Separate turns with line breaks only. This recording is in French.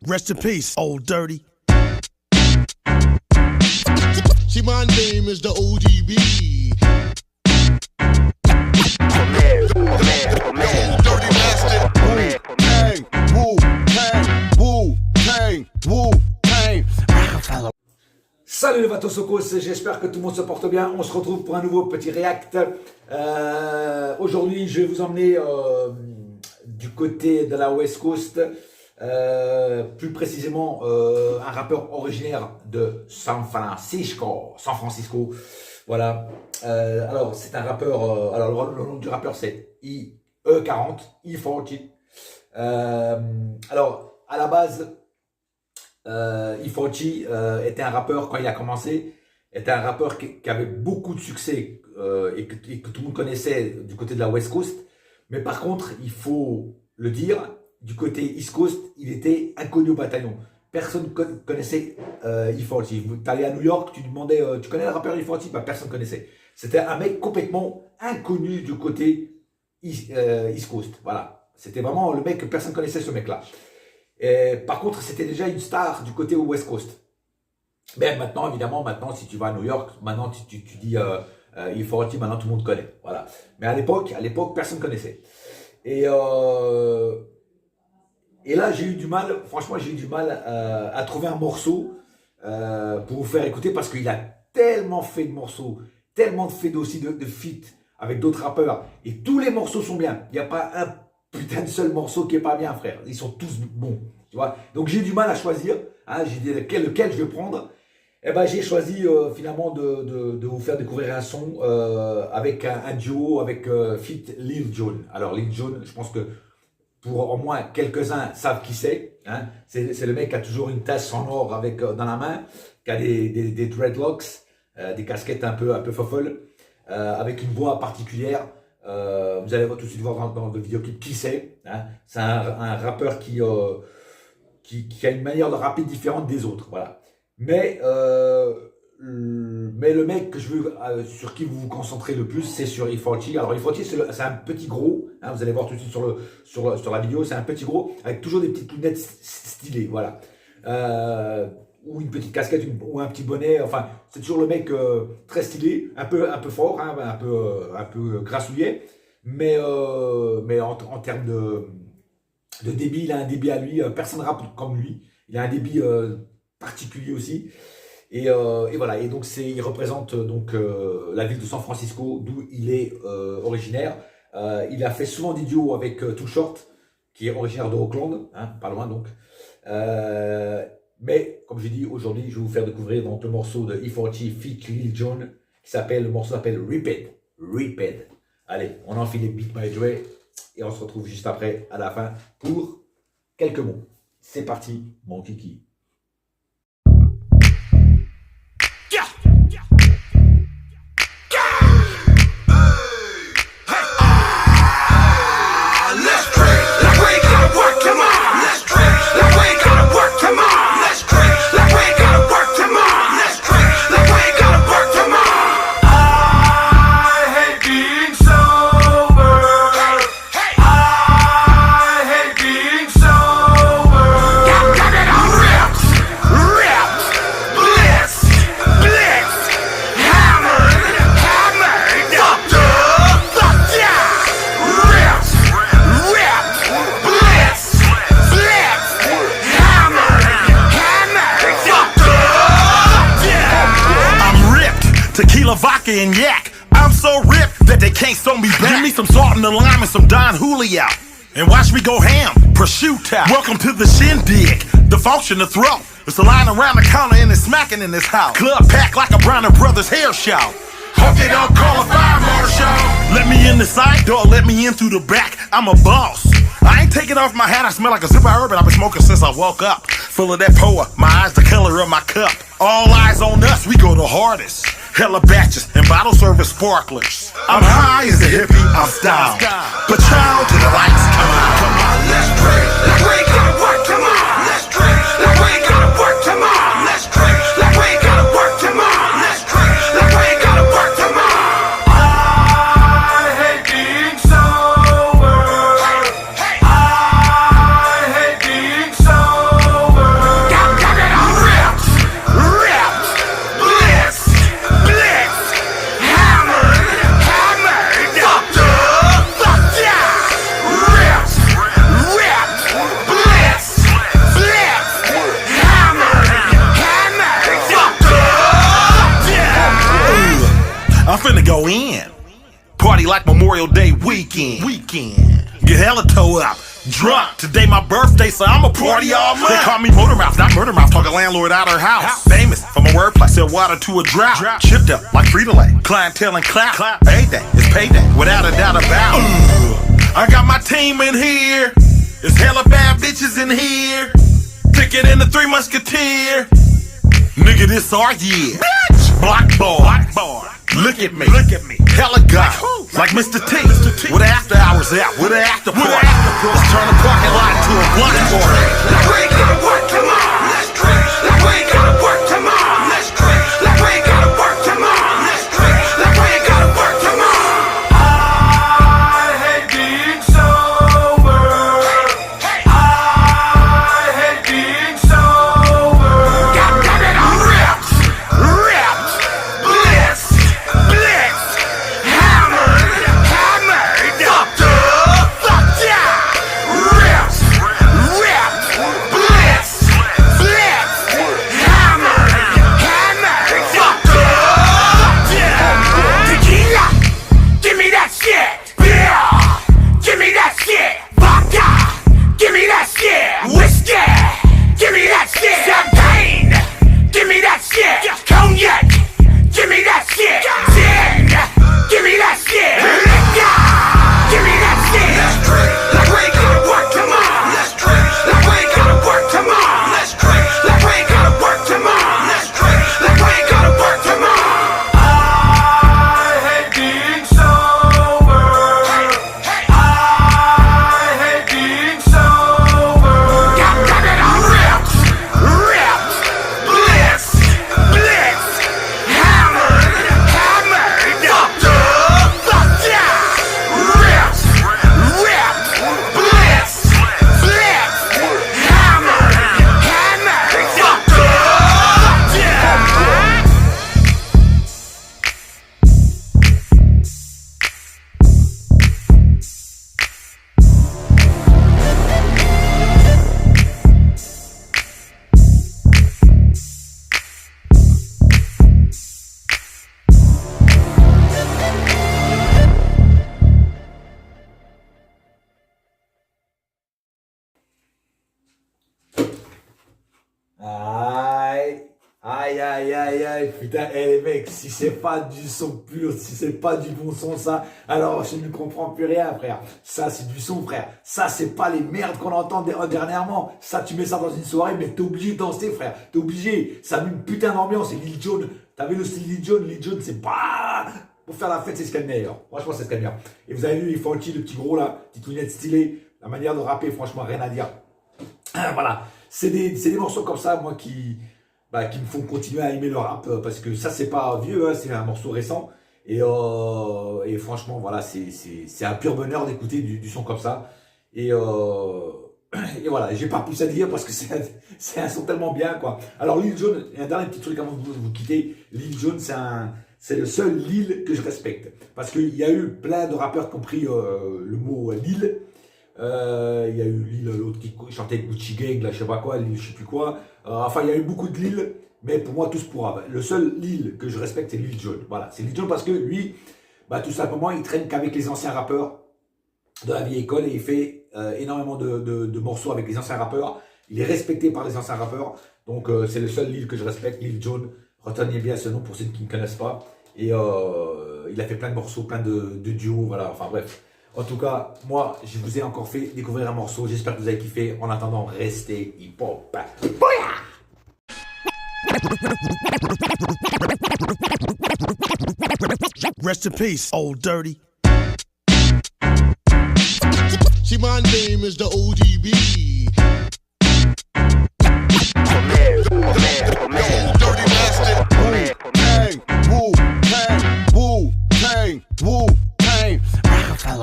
Rest in peace, old dirty.
See, my name is the ODB. Dirty bastard. Wu-Tang, Wu-Tang, Wu-Tang, Wu-Tang.
Salut les Vatosokos, j'espère que tout le monde se porte bien. On se retrouve pour un nouveau petit react. Aujourd'hui, je vais vous emmener du côté de la West Coast. Plus précisément un rappeur originaire de San Francisco. Voilà. Alors c'est un rappeur. Alors le nom du rappeur c'est E40, E40. Alors à la base, E40 était un rappeur quand il a commencé. Était un rappeur qui avait beaucoup de succès et que tout le monde connaissait du côté de la West Coast. Mais par contre, il faut le dire, du côté East Coast, il était inconnu au bataillon. Personne connaissait E40. Tu allais à New York, tu demandais, tu connais le rappeur E40? Bah, personne ne connaissait. C'était un mec complètement inconnu du côté East Coast. Voilà. C'était vraiment le mec que personne ne connaissait, ce mec-là. Par contre, c'était déjà une star du côté West Coast. Mais maintenant, évidemment, si tu vas à New York, maintenant tu dis E40, maintenant tout le monde connaît. Voilà. Mais à l'époque, personne ne connaissait. Et là, j'ai eu du mal, franchement, à trouver un morceau pour vous faire écouter parce qu'il a tellement fait de morceaux, tellement fait aussi de feats avec d'autres rappeurs. Et tous les morceaux sont bien. Il n'y a pas un putain de seul morceau qui est pas bien, frère. Ils sont tous bons, tu vois. Donc, j'ai eu du mal à choisir. Hein, j'ai dit lequel je vais prendre. Et ben, j'ai choisi finalement de vous faire découvrir un son avec un duo avec feat Lil Jon. Alors, Lil Jon, je pense que pour au moins quelques-uns savent qui c'est. Hein. C'est le mec qui a toujours une tasse en or avec, dans la main, qui a des dreadlocks, des casquettes un peu fofolles, avec une voix particulière. Vous allez tout de suite voir dans le vidéoclip qui c'est. Hein. C'est un rappeur qui a une manière de rapper différente des autres. Voilà. Mais le mec que je veux, sur qui vous vous concentrez le plus, c'est sur E40. Alors E40, c'est un petit gros, hein, vous allez voir tout de suite sur la vidéo, c'est un petit gros, avec toujours des petites lunettes stylées, voilà. Ou une petite casquette, ou un petit bonnet, enfin, c'est toujours le mec très stylé, un peu fort, hein, un peu grassouillet, mais en termes de débit, il a un débit à lui, personne ne rappe comme lui, il a un débit particulier aussi. Et voilà, et donc il représente donc la ville de San Francisco, d'où il est originaire. Il a fait souvent des duos avec Too Short, qui est originaire de Oakland, hein, pas loin donc. Mais comme j'ai dit, aujourd'hui, je vais vous faire découvrir donc le morceau de E40 feat Lil Jon, le morceau s'appelle Repeat. Repeat. Allez, on enfile les Beat My Dre et on se retrouve juste après, à la fin, pour quelques mots. C'est parti, mon kiki.
Tequila, vodka, and yak. I'm so ripped that they can't sew me back. Give me some salt and the lime and some Don Julio, and watch me go ham. Prosciutto. Welcome to the shindig. The function, the throat. It's a line around the corner and it's smacking in this house. Club packed like a Bronner Brothers hair show. Hope they don't call a fire marshal. Let me in the side door, let me in through the back. I'm a boss. I ain't taking off my hat, I smell like a zipper herb, and I've been smoking since I woke up. Full of that poa, my eyes the color of my cup. All eyes on us, we go the hardest. Hella batches and bottle service sparklers. I'm high as a hippie, I'm styled. Patron to the lights, come on, come on, let's drink. Like we ain't gotta work, come on, let's drink. Like we ain't gotta work, come on, let's drink. Like we ain't gotta work, come on, let's drink. Like we ain't gotta work, come on. I hate being sober. weekend. Get hella toe up. Drunk. Today my birthday, so I'ma party all month. They call me Motor Mouth, not Murder Mouth. Talk a landlord out her house. Famous for my wordplay. Sell water to a drought. Chipped up like Frito-Lay. Clientele and clap. Everything is payday, without a doubt about it. I got my team in here. There's hella bad bitches in here. Thicker than the Three Musketeers. Nigga, this our year. Bitch! Block boy. Look at me. Hella guy. Like Mr. T. With the after hours out. With the after party. Let's turn the parking lot into a blunt party.
Like we ain't gotta work tomorrow. Let's drink. Like we ain't gotta work tomorrow. Let's drink. Like we ain't gotta work tomorrow. Let's drink. Like we ain't gotta work tomorrow. I hate being sober. I hate being sober. God damn it, I'm ripped. Blitzed, hammered, fucked up, fucked out. Ripped, blitzed, hammered, fucked up, yeah. Tequila, give me that shit. Beer, give me that shit. Vodka, give me that shit. Whiskey, give me that shit. Champagne, give me that shit. Cognac, give me that shit. Gin, give me that shit. Liquor, give me that shit. Let's drink like we ain't gotta work tomorrow. Let's drink like we ain't gotta work tomorrow. Let's drink like we ain't gotta work tomorrow. Let's drink like we ain't gotta work tomorrow. I hate being sober. I hate being sober. God damn it, I'm ripped, blitzed, hammered, fucked up, fucked out. Ripped, blitzed, hammered, fucked up, yeah.
Aïe, putain, les mecs, si c'est pas du son pur, si c'est pas du bon son, ça, alors je ne comprends plus rien, frère. Ça, c'est du son, frère. Ça, c'est pas les merdes qu'on entend dernièrement. Ça, tu mets ça dans une soirée, mais t'es obligé de danser, frère. T'es obligé. Ça met une putain d'ambiance. Et Lil Jon, t'as vu le style Lil Jon? Lil Jon, c'est pas... Pour faire la fête, c'est ce qu'il y a de meilleur. Franchement, c'est ce qu'il y a de meilleur. Et vous avez vu, les Funky, le petit gros là, petite lunette stylée, la manière de rapper, franchement, rien à dire. Voilà. C'est des morceaux comme ça, moi, qui me font continuer à aimer le rap, parce que ça, c'est pas vieux, hein, c'est un morceau récent. Et franchement, voilà, c'est un pur bonheur d'écouter du son comme ça. Et voilà, j'ai pas plus à dire parce que c'est un son tellement bien, quoi. Alors, Lil Jon, et un dernier petit truc avant de vous quitter. Lil Jon, c'est le seul Lil que je respecte. Parce qu'il y a eu plein de rappeurs qui ont pris le mot Lil. Il y a eu Lil, l'autre qui chantait Gucci Gang, là, je sais pas quoi, Lil, je sais plus quoi. Enfin, il y a eu beaucoup de Lil, mais pour moi, tous pour Av. Le seul Lil que je respecte, c'est Lil Jon. Voilà, c'est Lil Jon parce que lui, tout simplement, il traîne qu'avec les anciens rappeurs de la vieille école et il fait énormément de morceaux avec les anciens rappeurs. Il est respecté par les anciens rappeurs. Donc, c'est le seul Lil que je respecte, Lil Jon. Retenez bien ce nom pour ceux qui ne connaissent pas. Et il a fait plein de morceaux, plein de duos, voilà, enfin bref. En tout cas, moi, je vous ai encore fait découvrir un morceau. J'espère que vous avez kiffé. En attendant, restez hip-hop.
Rest in peace, Old Dirty.
See, my name is the ODB.